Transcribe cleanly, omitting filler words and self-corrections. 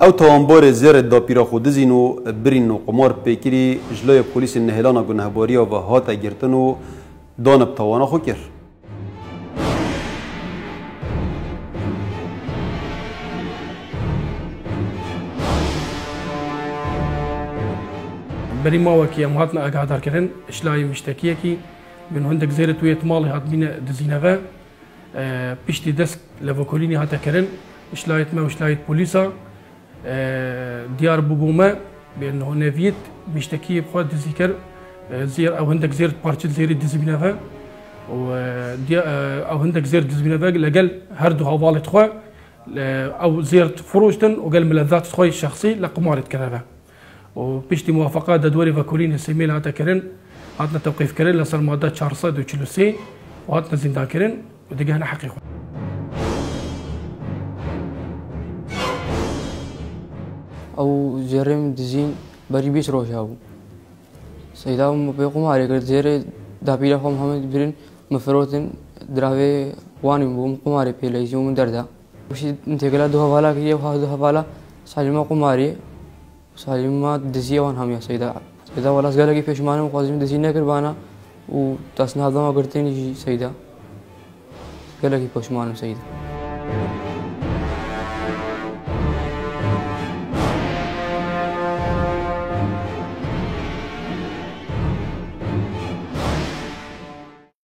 او توانبار زیرت دا پیرا خودزین و برین و قمار پیکری جلوی پولیس نهلانا گنهباریا و هاتا گرتن و دانب توانا خو کر. بري ما وكي ام هاتنا اقعدار كرن اشلاي مشتكيه كي من هندك زيرت ويت مالي هات بينا دزينافا بيشتي دسك لفوكوليني هاتا كرن اشلايت ما وشلايت بوليسا ديار بوبوما بانه نافيت مشتكيه بخوات دزيكر زير او هندك زيرت بارتشل زيرت دزينافا و او هندك زيرت دزينافا لقل هردو هوالت خو او زيرت فروشتن وقال ملذات خوي الشخصي لقمارت كنافا وبيشتي موافقات دوري فاكولين سيميل هاتا كرن هاتنا توقيف كرن لصار مادة 443 وهاتنا زندان كرن ودقهنا حقيقة او جرم دزين بري بيش روشاو سيداو بيقوم عليك زير دابيلا خو محمد برين مفروتن دراوي واني بوم قماري بيلايزو من دردا وش انت قلا دو حوالا كي دو حوالا سالما قماري سالما دزيه وان هم يا سيدا سيدا ولا قال لي فيش مانو قازم دزينا كربانا وتصنع هذا ما قرتني سيدا قال لي فيش مانو سيدا